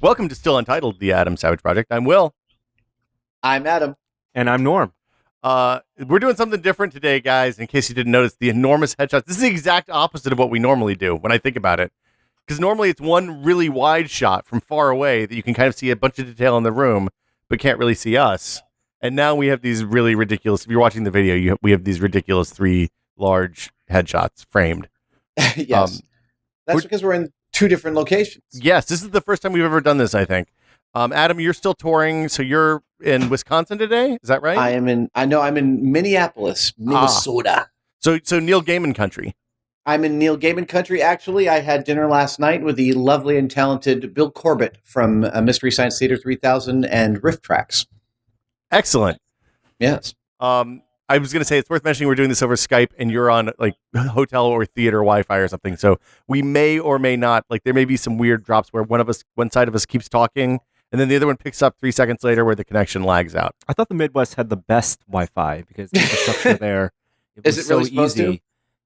Welcome to Still Untitled, the Adam Savage Project. I'm Will. I'm Adam. And I'm Norm. We're doing something different today, guys, in case you didn't notice the enormous headshots. This is the exact opposite of what we normally do when I think about it. Because normally it's one really wide shot from far away that you can kind of see a bunch of detail in the room, but can't really see us. And now we have these really ridiculous, if you're watching the video, we have these ridiculous 3 large headshots framed. Yes. That's because we're in 2 different locations. Yes, this is the first time we've ever done this, I think. Adam, you're still touring, so you're in Wisconsin today? Is that right? I'm in Minneapolis, Minnesota. So Neil Gaiman country. I'm in Neil Gaiman country. Actually, I had dinner last night with the lovely and talented Bill Corbett from Mystery Science Theater 3000 and Riff Tracks. Excellent. Yes. I was going to say it's worth mentioning we're doing this over Skype, and you're on like hotel or theater Wi-Fi or something. So we may or may not, like, there may be some weird drops where one side of us keeps talking, and then the other one picks up 3 seconds later where the connection lags out. I thought the Midwest had the best Wi-Fi because the infrastructure there Is it really supposed to?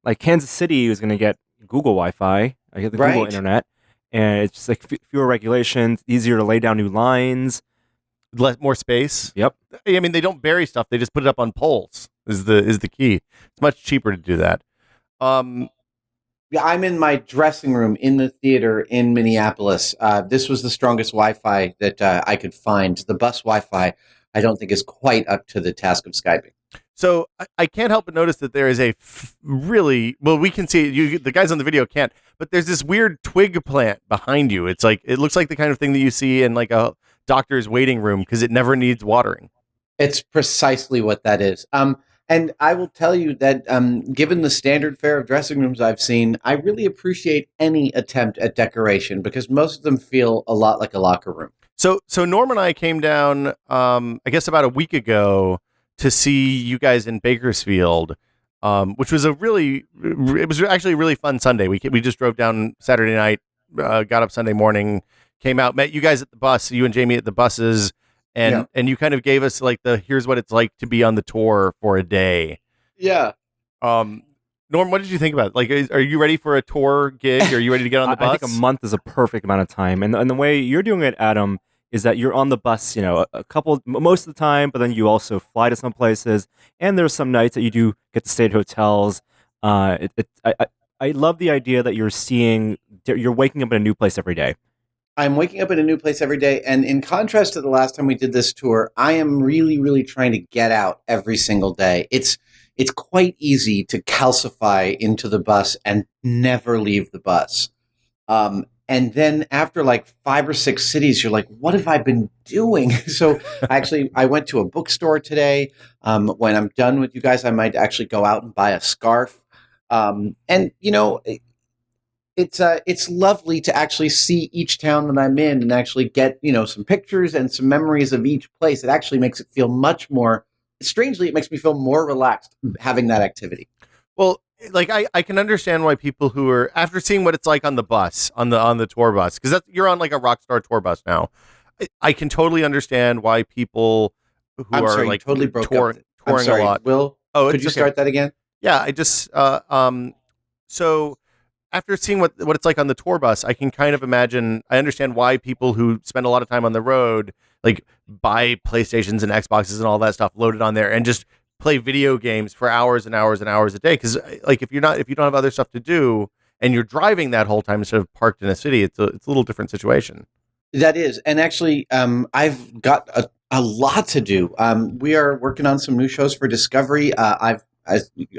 Like Kansas City was going to get Google Wi-Fi, I get the Google Internet, and it's just like fewer regulations, easier to lay down new lines. More space. Yep. I mean, they don't bury stuff; they just put it up on poles. Is the key? It's much cheaper to do that. Yeah, I'm in my dressing room in the theater in Minneapolis. This was the strongest Wi-Fi that I could find. The bus Wi-Fi, I don't think, is quite up to the task of Skyping. So I can't help but notice that there is a really, well, we can see you. The guys on the video can't, but there's this weird twig plant behind you. It's like it looks like the kind of thing that you see in like a doctor's waiting room because it never needs watering. It's precisely what that is. And I will tell you that given the standard fare of dressing rooms I've seen, I really appreciate any attempt at decoration because most of them feel a lot like a locker room. So Norm and I came down, I guess about a week ago to see you guys in Bakersfield, which was it was actually a really fun Sunday. We just drove down Saturday night, got up Sunday morning, came out, met you guys at the bus, you and Jamie at the buses. And you kind of gave us like here's what it's like to be on the tour for a day. Yeah. Norm, what did you think about it? Like, are you ready for a tour gig? Are you ready to get on the bus? I think a month is a perfect amount of time. And the way you're doing it, Adam, is that you're on the bus, most of the time, but then you also fly to some places. And there's some nights that you do get to stay at hotels. I love the idea that you're waking up in a new place every day. I'm waking up in a new place every day. And in contrast to the last time we did this tour, I am really, really trying to get out every single day. It's quite easy to calcify into the bus and never leave the bus. And then after like 5 or 6 cities, you're like, what have I been doing? So I went to a bookstore today. When I'm done with you guys, I might actually go out and buy a scarf. It's lovely to actually see each town that I'm in and actually get, some pictures and some memories of each place. It actually makes it feel much more, strangely, it makes me feel more relaxed having that activity. Well, like I can understand why people who are, after seeing what it's like on the bus, on the tour bus, because you're on like a Rockstar tour bus now. I can totally understand why people who are like totally broke touring a lot. Will, could you start that again? Yeah, I just so after seeing what it's like on the tour bus, I can kind of imagine. I understand why people who spend a lot of time on the road like buy PlayStations and Xboxes and all that stuff loaded on there and just play video games for hours and hours and hours a day. Because like if you don't have other stuff to do and you're driving that whole time instead of parked in a city, it's a little different situation. That is, and actually, I've got a lot to do. We are working on some new shows for Discovery.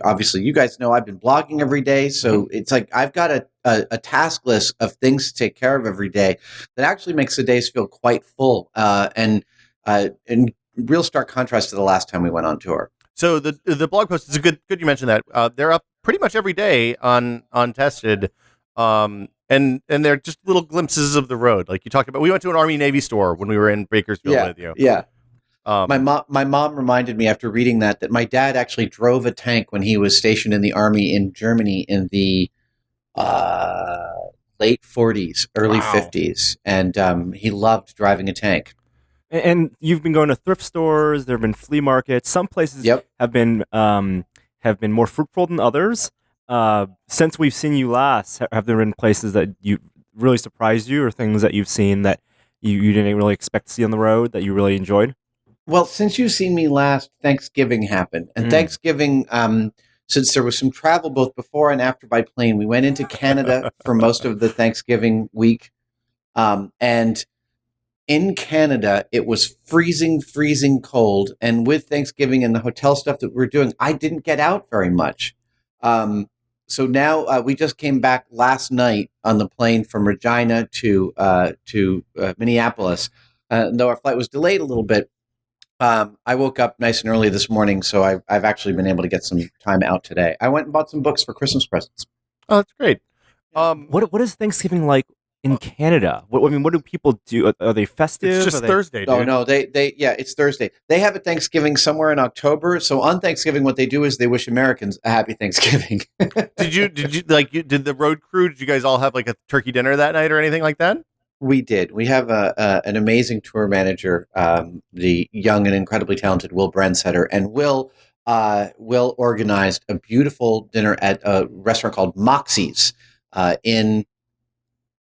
Obviously, you guys know I've been blogging every day, so it's like I've got a task list of things to take care of every day that actually makes the days feel quite full, and in real stark contrast to the last time we went on tour. So the blog post is good you mentioned that. They're up pretty much every day on Tested, and they're just little glimpses of the road. Like you talked about, we went to an Army Navy store when we were in Bakersfield with you. Yeah. My mom reminded me after reading that my dad actually drove a tank when he was stationed in the Army in Germany in the late 40s, early 50s, and he loved driving a tank. And you've been going to thrift stores. There have been flea markets. Some places have been more fruitful than others. Since we've seen you last, have there been places that you really surprised you, or things that you've seen that you didn't really expect to see on the road that you really enjoyed? Well, since you've seen me last, Thanksgiving happened. And Thanksgiving, since there was some travel both before and after by plane, we went into Canada for most of the Thanksgiving week. And in Canada, it was freezing, freezing cold. And with Thanksgiving and the hotel stuff that we're doing, I didn't get out very much. So now we just came back last night on the plane from Regina to Minneapolis. Though our flight was delayed a little bit, I woke up nice and early this morning, so I've actually been able to get some time out today. I went and bought some books for Christmas presents. Oh, that's great. What is Thanksgiving like in Canada? What do people do? Are they festive? It's just Thursday, dude. Oh no, it's Thursday. They have a Thanksgiving somewhere in October. So on Thanksgiving, what they do is they wish Americans a happy Thanksgiving. Did the road crew? Did you guys all have like a turkey dinner that night or anything like that? We did. We have an amazing tour manager, the young and incredibly talented Will Brandsetter, and Will organized a beautiful dinner at a restaurant called Moxie's in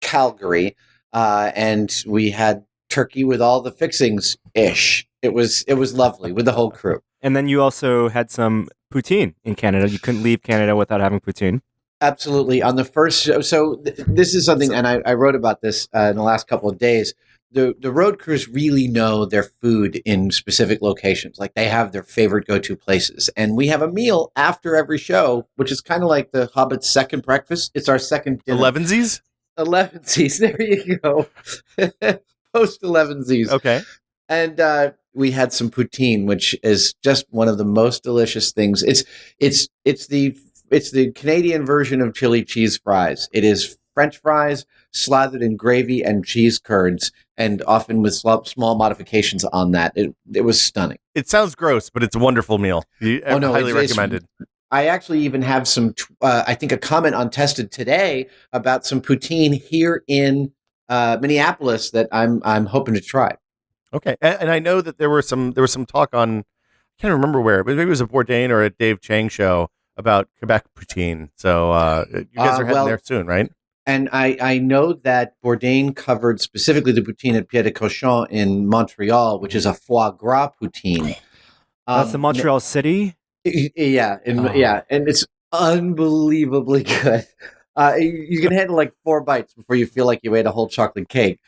Calgary, and we had turkey with all the fixings ish. It was lovely with the whole crew. And then you also had some poutine in Canada. You couldn't leave Canada without having poutine. Absolutely. On the first show, so this is something, and I wrote about this in the last couple of days. The road crews really know their food in specific locations. Like they have their favorite go-to places. And we have a meal after every show, which is kind of like the Hobbit's second breakfast. It's our second dinner. Elevensies? Elevensies. There you go. Post elevensies. Okay. And we had some poutine, which is just one of the most delicious things. It's the Canadian version of chili cheese fries. It is French fries slathered in gravy and cheese curds, and often with small modifications on that. It was stunning. It sounds gross, but it's a wonderful meal. Highly recommended. I actually even have some, I think, a comment on Tested today about some poutine here in Minneapolis that I'm hoping to try. Okay, and I know that there was some talk on, I can't remember where, but maybe it was a Bourdain or a Dave Chang show about Quebec poutine. So you guys are heading there soon, right? And I know that Bourdain covered specifically the poutine at Pied de Cochon in Montreal, which is a foie gras poutine. That's the Montreal City? Yeah, and it's unbelievably good. You can handle like 4 bites before you feel like you ate a whole chocolate cake.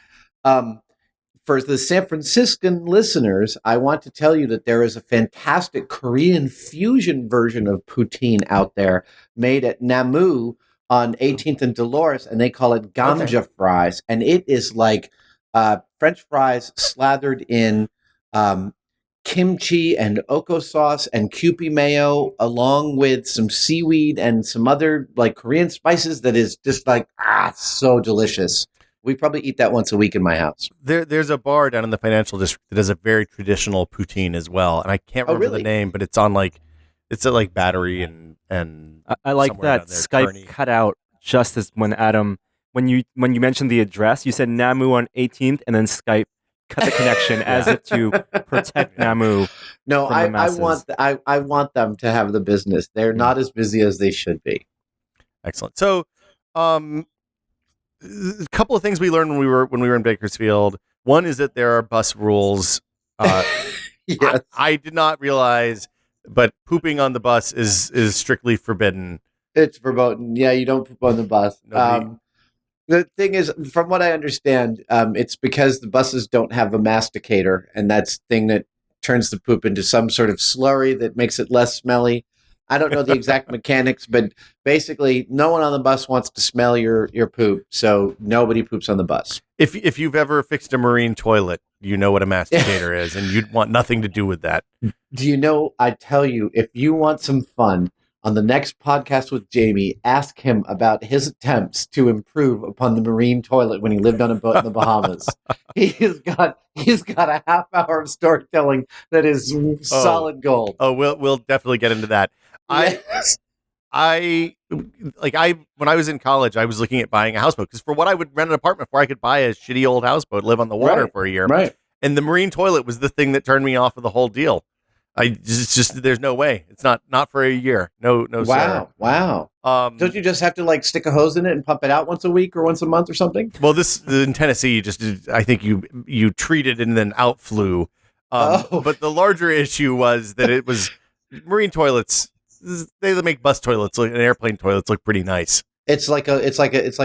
For the San Franciscan listeners, I want to tell you that there is a fantastic Korean fusion version of poutine out there made at Namu on 18th and Dolores, and they call it gamja fries. And it is like French fries slathered in kimchi and oko sauce and Kewpie mayo, along with some seaweed and some other like Korean spices that is just like, so delicious. We probably eat that once a week in my house. There's a bar down in the financial district that does a very traditional poutine as well, and I can't remember the name, but it's on like it's at like Battery and I like that Skype Kearney. cut out just as when Adam when you mentioned the address, you said Namu on 18th, and then Skype cut the connection as if to protect Namu. No, from the masses. I want them to have the business. They're not as busy as they should be. Excellent. So, a couple of things we learned when we were in Bakersfield. One is that there are bus rules. Yes. I did not realize, but pooping on the bus is strictly forbidden. It's verboten. Yeah, you don't poop on the bus. The thing is, from what I understand, it's because the buses don't have a masticator, and that's the thing that turns the poop into some sort of slurry that makes it less smelly. I don't know the exact mechanics, but basically, no one on the bus wants to smell your poop, so nobody poops on the bus. If you've ever fixed a marine toilet, you know what a masticator is, and you'd want nothing to do with that. Do you know, I tell you, if you want some fun, on the next podcast with Jamie, ask him about his attempts to improve upon the marine toilet when he lived on a boat in the Bahamas. He's got a half hour of storytelling that is solid gold. Oh, we'll definitely get into that. Yes. When I was in college, I was looking at buying a houseboat because for what I would rent an apartment for, I could buy a shitty old houseboat, live on the water for a year. Right. And the marine toilet was the thing that turned me off of the whole deal. It's just there's no way. It's not for a year. No, sir. Wow. Don't you just have to like stick a hose in it and pump it out once a week or once a month or something? Well, this in Tennessee, I think you treated and then outflew. But the larger issue was that it was marine toilets. They make bus toilets and airplane toilets look pretty nice. It's like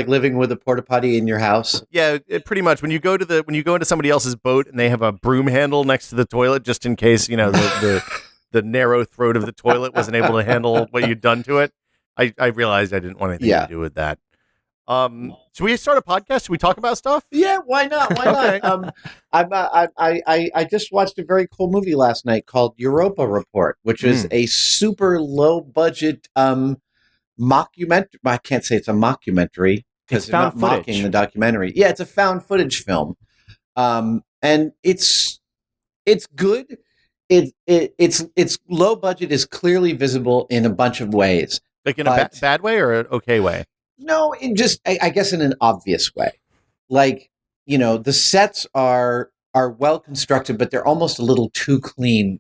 living with a porta potty in your house. Yeah, pretty much. When you go into somebody else's boat and they have a broom handle next to the toilet, just in case the narrow throat of the toilet wasn't able to handle what you'd done to it. I realized I didn't want anything to do with that. Should we start a podcast? Should we talk about stuff? Yeah, why not? Why not? I just watched a very cool movie last night called Europa Report, which is a super low budget mockumentary. I can't say it's a mockumentary because they're not mocking the documentary. Yeah, it's a found footage film, and it's good. It's low budget is clearly visible in a bunch of ways, like in a bad way or an okay way. No, I guess in an obvious way. Like, the sets are well constructed, but they're almost a little too clean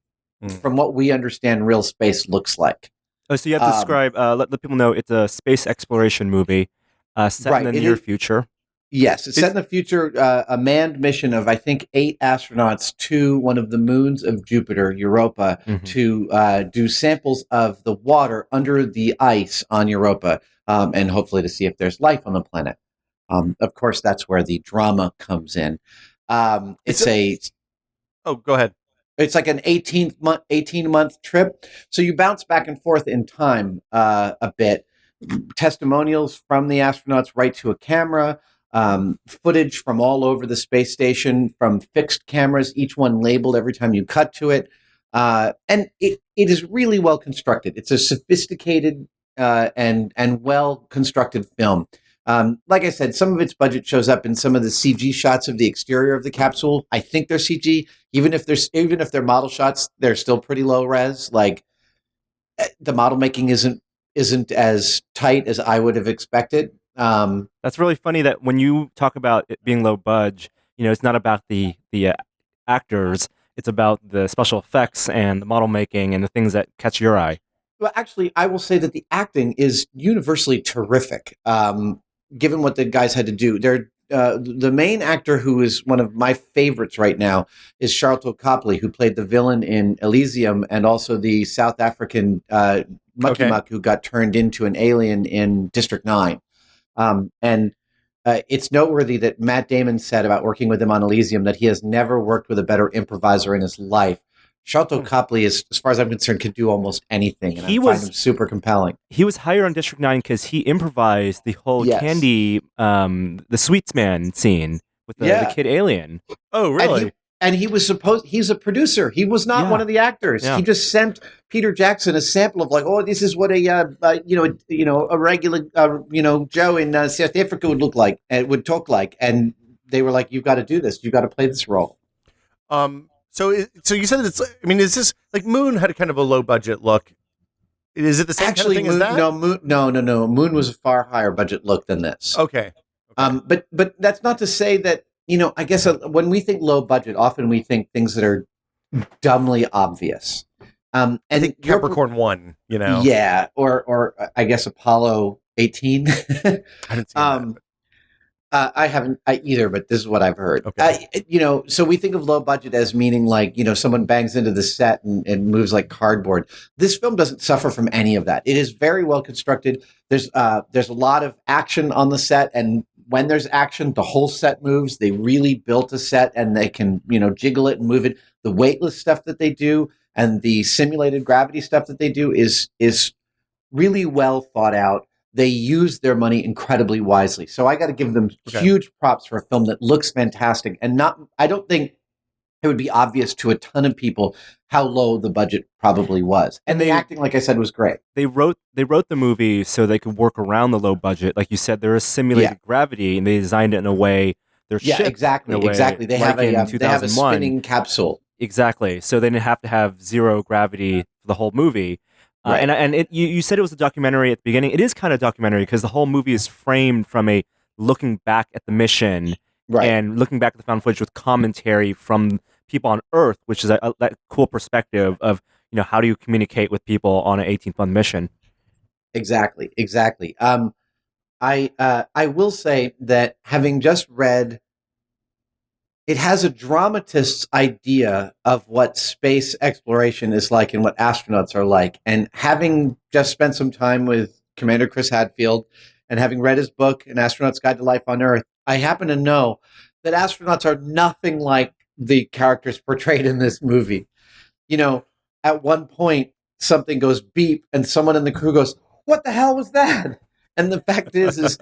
from what we understand real space looks like. Oh, so you have to describe, let the people know it's a space exploration movie set in the near future. Yes, it's set in the future, a manned mission of, I think, 8 astronauts to one of the moons of Jupiter, Europa, to do samples of the water under the ice on Europa, and hopefully to see if there's life on the planet. Of course, that's where the drama comes in. Oh, go ahead. It's like an 18-month trip. So you bounce back and forth in time a bit. Testimonials from the astronauts right to a camera, footage from all over the space station, from fixed cameras, each one labeled every time you cut to it. And it is really well constructed. It's a sophisticated and well-constructed film. Like I said, some of its budget shows up in some of the CG shots of the exterior of the capsule. I think they're CG. Even if they're model shots, they're still pretty low res. Like the model making isn't as tight as I would have expected. That's really funny that when you talk about it being low budge, it's not about the actors. It's about the special effects and the model making and the things that catch your eye. Well, actually, I will say that the acting is universally terrific. Given what the guys had to do, the main actor who is one of my favorites right now is Sharlto Copley, who played the villain in Elysium and also the South African Mucky Muck who got turned into an alien in District 9. And it's noteworthy that Matt Damon said about working with him on Elysium that he has never worked with a better improviser in his life. Sharlto Copley, as far as I'm concerned, can do almost anything, and I find him super compelling. He was hired on District 9 because he improvised the whole candy, the sweets man scene with the kid alien. Oh, really? And he's a producer. He was not one of the actors. Yeah. He just sent Peter Jackson a sample of like, this is what a regular Joe in South Africa would look like and would talk like, and they were like, you've got to do this. You've got to play this role. So you said it's. I mean, is this like Moon had a kind of a low budget look? Is it the same kind of thing as that? No. Moon was a far higher budget look than this. Okay. But that's not to say that I guess when we think low budget, often we think things that are dumbly obvious. I think Capricorn 1. Yeah, or I guess Apollo 18. I didn't see that. I haven't either, but this is what I've heard. Okay. So we think of low budget as meaning like, someone bangs into the set and moves like cardboard. This film doesn't suffer from any of that. It is very well constructed. There's a lot of action on the set, and when there's action, the whole set moves. They really built a set, and they can, jiggle it and move it. The weightless stuff that they do and the simulated gravity stuff that they do is really well thought out. They use their money incredibly wisely. So I got to give them huge props for a film that looks fantastic. And I don't think it would be obvious to a ton of people how low the budget probably was. And the acting, like I said, was great. They wrote the movie so they could work around the low budget. Like you said, there is simulated gravity, and they designed it in a way. Exactly. They have a spinning capsule. Exactly. So they didn't have to have zero gravity for the whole movie. Right. You said it was a documentary at the beginning. It is kind of a documentary because the whole movie is framed from a looking back at the mission and looking back at the found footage with commentary from people on Earth, which is that cool perspective of how do you communicate with people on an 18th month mission? Exactly. I will say that having just read, it has a dramatist's idea of what space exploration is like and what astronauts are like. And having just spent some time with Commander Chris Hadfield and having read his book, An Astronaut's Guide to Life on Earth, I happen to know that astronauts are nothing like the characters portrayed in this movie. At one point, something goes beep and someone in the crew goes, "What the hell was that?" And the fact is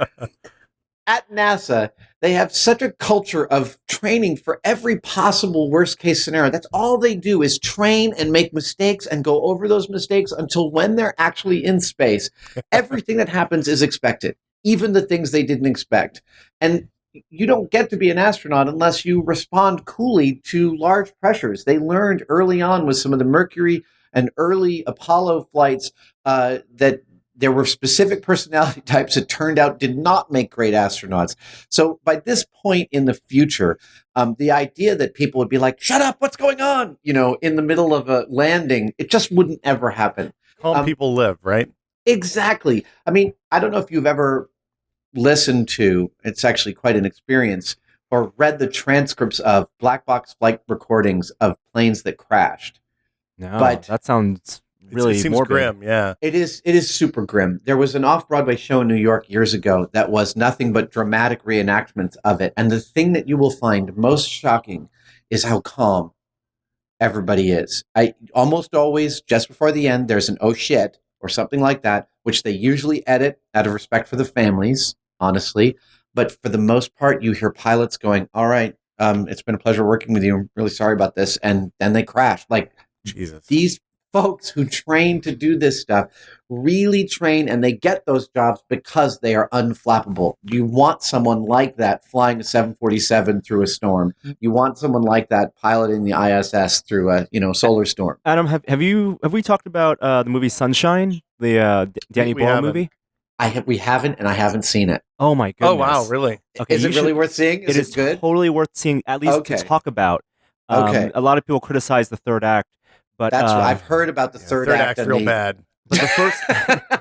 at NASA, they have such a culture of training for every possible worst case scenario. That's all they do is train and make mistakes and go over those mistakes until when they're actually in space, everything that happens is expected, even the things they didn't expect. And you don't get to be an astronaut unless you respond coolly to large pressures. They learned early on with some of the Mercury and early Apollo flights that there were specific personality types that turned out did not make great astronauts. So by this point in the future, the idea that people would be like, "Shut up, what's going on?" In the middle of a landing, it just wouldn't ever happen. Calm people live, right? Exactly. I mean, I don't know if you've ever listened to, it's actually quite an experience, or read the transcripts of black box flight recordings of planes that crashed. No, But that sounds really It seems morbid. grim, yeah. It is super grim. There was an off-Broadway show in New York years ago that was nothing but dramatic reenactments of it. And the thing that you will find most shocking is how calm everybody is. I almost always, just before the end, there's an "oh shit" or something like that, which they usually edit out of respect for the families, honestly. But for the most part, you hear pilots going, "All right, it's been a pleasure working with you. I'm really sorry about this." And then they crash. Like, Jesus. these folks who train to do this stuff really train, and they get those jobs because they are unflappable. You want someone like that flying a 747 through a storm. You want someone like that piloting the ISS through a solar storm. Adam, have we talked about the movie Sunshine, the Danny We Boyle haven't. movie? We haven't, and I haven't seen it. Oh my goodness! Oh, wow, really? Okay, Is you it really should- worth seeing? Is it good? totally worth seeing, at least Okay. to talk about. Okay. A lot of people criticize the third act, but That's what I've heard about the Yeah, third third act. act's and real the- bad. but the first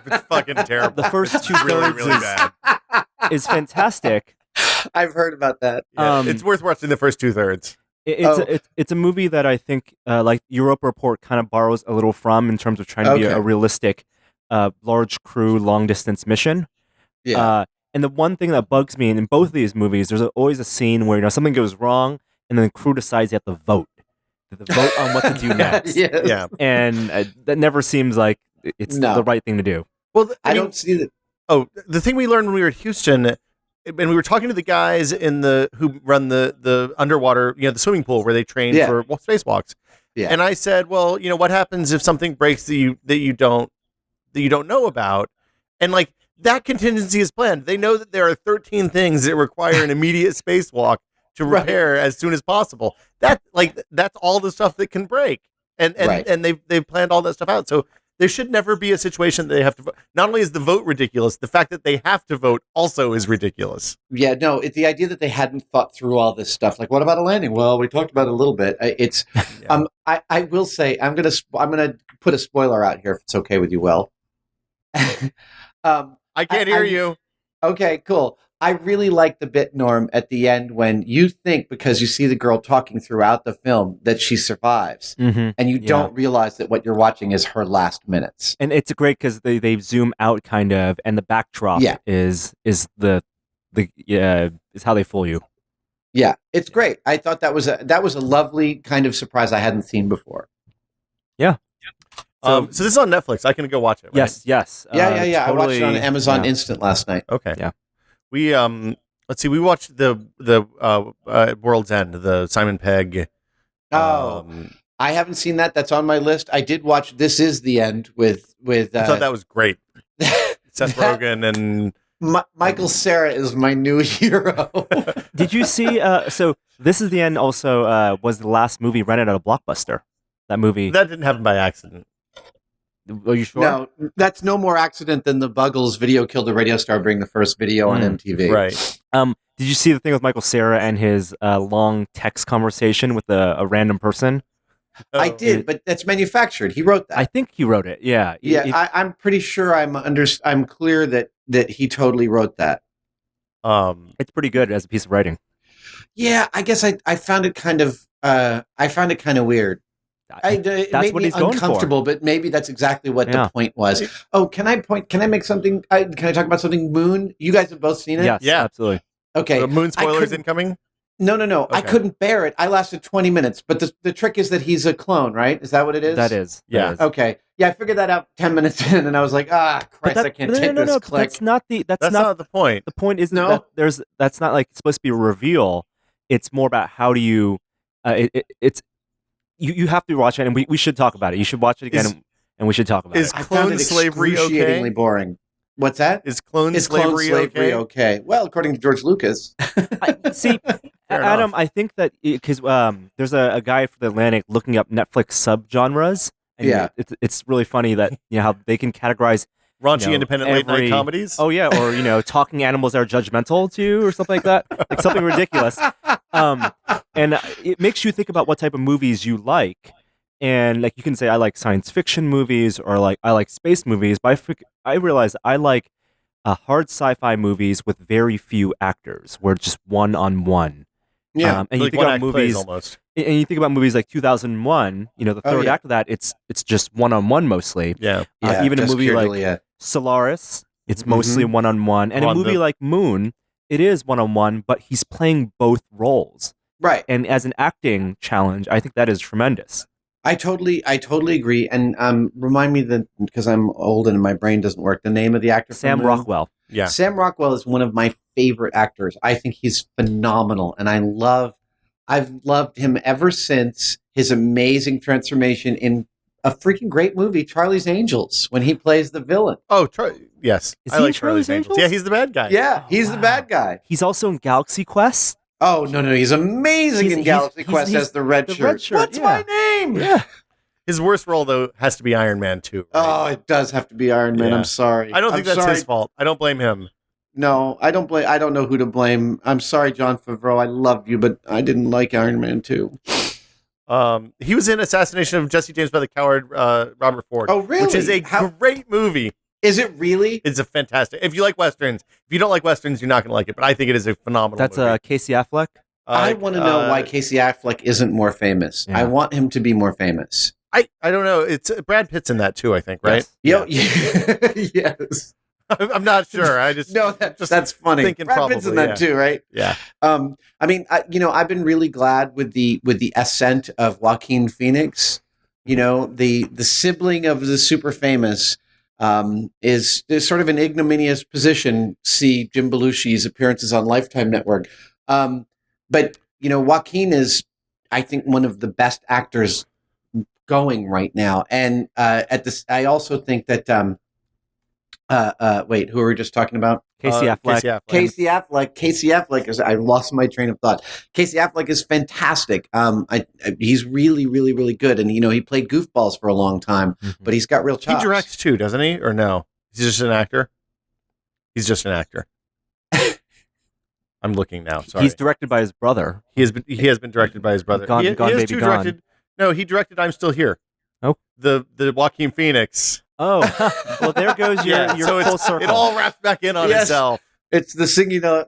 It's fucking terrible. the first two really, thirds really bad. is fantastic. I've heard about that. Yeah, it's worth watching the first 2/3. It's a movie that I think like Europa Report kind of borrows a little from in terms of trying to be Okay. a realistic large crew long distance mission. Yeah. And the one thing that bugs me in both of these movies, there's always a scene where something goes wrong, and then the crew decides they have to vote. They have to vote on what to do next. Yes. Yeah. And that never seems like it's No. the right thing to do. Well, I don't see that. Oh, the thing we learned when we were at Houston, and we were talking to the guys who run the underwater, the swimming pool where they train Yeah. for spacewalks. Yeah. And I said, well, what happens if something breaks that you don't know about? And like that contingency is planned. They know that there are 13 things that require an immediate spacewalk to Right. repair as soon as possible. That's all the stuff that can break. And Right. and they've planned all that stuff out. So there should never be a situation that they have to vote. Not only is the vote ridiculous, the fact that they have to vote also is ridiculous. Yeah, no, it's the idea that they hadn't thought through all this stuff. Like, what about a landing? Well, we talked about it a little bit. It's, Yeah. I will say, I'm gonna put a spoiler out here if it's okay with you, Will. I can't hear you. Okay, cool. I really like the bit, Norm, at the end when you think, because you see the girl talking throughout the film, that she survives. Mm-hmm. And you Yeah. don't realize that what you're watching is her last minutes. And it's great because they zoom out kind of, and the backdrop Yeah. is is how they fool you. Yeah, it's great. I thought that was a lovely kind of surprise I hadn't seen before. So this is on Netflix. I can go watch it. Right? Yes. Yeah. I watched it on totally- Amazon yeah. Instant last night. Okay. Yeah. We let's see. We watched the World's End, the Simon Pegg. Oh, I haven't seen that. That's on my list. I did watch This Is the End with. I thought that was great. Seth that- Rogen and Michael Cera is my new hero. Did you see? So This Is the End also was the last movie rented at a Blockbuster. That movie. that didn't happen by accident. Are you sure? No, that's no more accident than the Buggles video killed the radio star being the first video on MTV. Right. Did you see the thing with Michael Cera and his long text conversation with a random person? I Oh. did, but that's manufactured. He wrote that. I think he wrote it. Yeah. Yeah, I'm pretty sure I'm clear that he totally wrote that. It's pretty good as a piece of writing. Yeah, I guess I found it kind of weird. It That's made what me he's going uncomfortable, but maybe that's exactly what the point was. Oh, can I make something? Can I talk about something? Moon. You guys have both seen it. Yes, Yeah. absolutely. Okay. Moon spoilers incoming? No. Okay. I couldn't bear it. I lasted 20 minutes. But the trick is that he's a clone, right? Is that what it is? That is. Yeah. Okay. Yeah, I figured that out 10 minutes in, and I was like, Christ, I can't take this click. That's not the. That's not the point. The point isn't No? that that's not like supposed to be a reveal. It's more about how do you. It's you have to watch it, and we should talk about it. You should watch it again, and we should talk about it. I clone found it slavery excruciatingly okay? boring. What's that? Is clone Is clone slavery okay? Well, according to George Lucas. See, Adam, enough. I think that because there's a guy for the Atlantic looking up Netflix subgenres. And Yeah. it's really funny that how they can categorize Raunchy independent late night comedies? Oh yeah, or talking animals that are judgmental too, or something like that, like something ridiculous. And it makes you think about what type of movies you like, and like you can say I like science fiction movies or like I like space movies, but I realize I like hard sci-fi movies with very few actors, where it's just one-on-one. Yeah. And you Like think about one-act plays movies. almost. And you think about movies like 2001, the third yeah. act of that, it's just one-on-one mostly. Yeah. Even a just movie purely, like Solaris, it's mostly one-on-one. And a movie like Moon, it is one-on-one, but he's playing both roles. right. And as an acting challenge, I think that is tremendous. I totally agree. And remind me that because I'm old and my brain doesn't work, the name of the actor. Sam from Moon? Rockwell. Yeah. Sam Rockwell is one of my favorite actors. I think he's phenomenal, and I've loved him ever since his amazing transformation in a freaking great movie, Charlie's Angels, when he plays the villain. Oh, yes. Is I he like in Charlie's Angels? Yeah, he's the bad guy. Yeah, he's the wow. bad guy. He's also in Galaxy Quest. Oh no, he's amazing in Galaxy Quest he's as the red the shirt. red shirt, What's yeah. my name? Yeah. His worst role, though, has to be Iron Man 2. Right? Oh, it does have to be Iron Man. Yeah. I'm sorry. I don't think I'm that's sorry. his fault. I don't blame him. No, I don't blame. I don't know who to blame. I'm sorry, John Favreau. I love you, but I didn't like Iron Man 2. He was in Assassination of Jesse James by the Coward Robert Ford. Oh, really? Which is a great movie. Is it really? It's a fantastic. If you like westerns, if you don't like westerns, you're not going to like it. But I think it is a phenomenal. That's movie. Casey Affleck. I want to know why Casey Affleck isn't more famous. Yeah. I want him to be more famous. I don't know. It's Brad Pitt's in that too. I think, right? Yes. Yes. I'm not sure. I just No, that's funny. thinking Brad Pitt's in probably, that too, right? yeah. I mean, I've been really glad with the ascent of Joaquin Phoenix. The sibling of the super famous is sort of an ignominious position. See Jim Belushi's appearances on Lifetime Network, but Joaquin is, I think, one of the best actors going right now. And I also think that wait, who were we just talking about? Casey Affleck. Casey Affleck is. I lost my train of thought. Casey Affleck is fantastic. He's really, really, really good, and he played goofballs for a long time, but he's got real He chops. directs too, doesn't he? Or no? He's just an actor. He's just an actor. I'm looking now. Sorry. He's directed by his brother. He has been directed by his brother. Gone- he Gone has Baby two Gone. directed. No, he directed I'm Still Here. Oh. The Joaquin Phoenix. Oh, well, there goes your so full circle. it all wraps back in on Yes. itself. It's the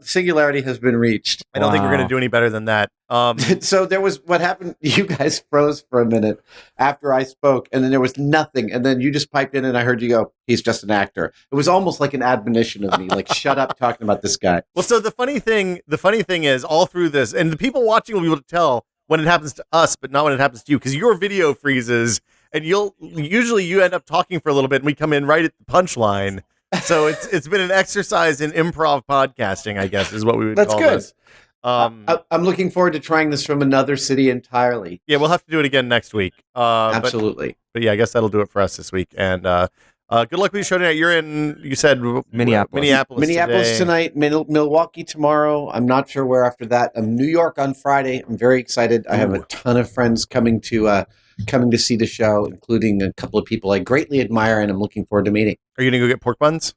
singularity has been reached. I don't think we're Wow. going to do any better than that. So there was what happened. You guys froze for a minute after I spoke, and then there was nothing, and then you just piped in, and I heard you go, "He's just an actor." It was almost like an admonition of me, like, "Shut up, talking about this guy." Well, so the funny thing is all through this, and the people watching will be able to tell when it happens to us, but not when it happens to you, because your video freezes, and you end up talking for a little bit, and we come in right at the punchline. So it's been an exercise in improv podcasting, I guess, is what we would That's call good. this. Um, I'm looking forward to trying this from another city entirely. yeah, we'll have to do it again next week. Absolutely. But yeah, I guess that'll do it for us this week. And good luck with your show tonight. You're in, you said Minneapolis. Minneapolis today. tonight, Milwaukee tomorrow. I'm not sure where after that. New York on Friday. I'm very excited. I have a ton of friends coming to see the show, including a couple of people I greatly admire, and I'm looking forward to meeting. Are you gonna go get pork buns?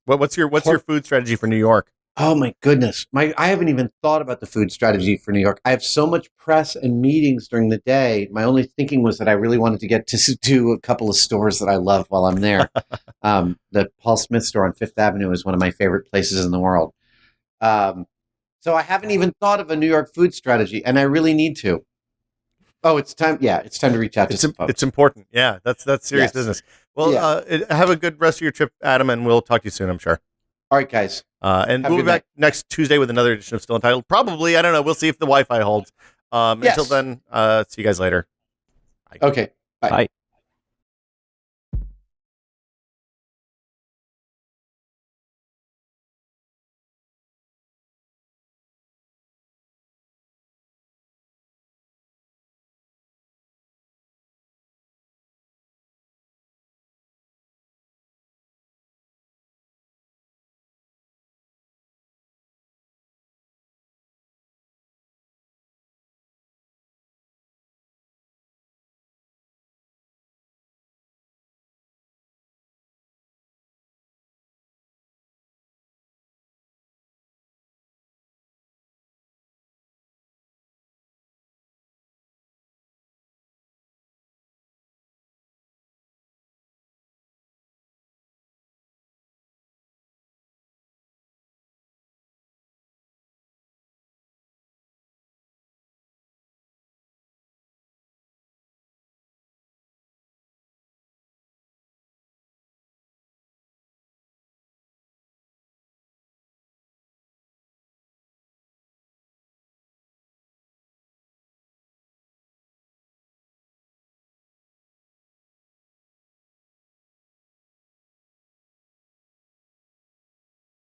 What's your food strategy for New York? Oh my goodness. I haven't even thought about the food strategy for New York. I have so much press and meetings during the day. My only thinking was that I really wanted to get to do a couple of stores that I love while I'm there. The Paul Smith store on Fifth Avenue is one of my favorite places in the world. Um, so I haven't even thought of a New York food strategy, and I really need to. Oh, it's time. Yeah, it's time to reach out to some folks. It's important. Yeah, that's serious Yes. business. Well, Yeah. have a good rest of your trip, Adam, and we'll talk to you soon, I'm sure. All right, guys. And Have a we'll be good back night. next Tuesday with another edition of Still Entitled. Probably, I don't know. We'll see if the Wi-Fi holds. Yes. Until then, see you guys later. Okay. Bye. Bye.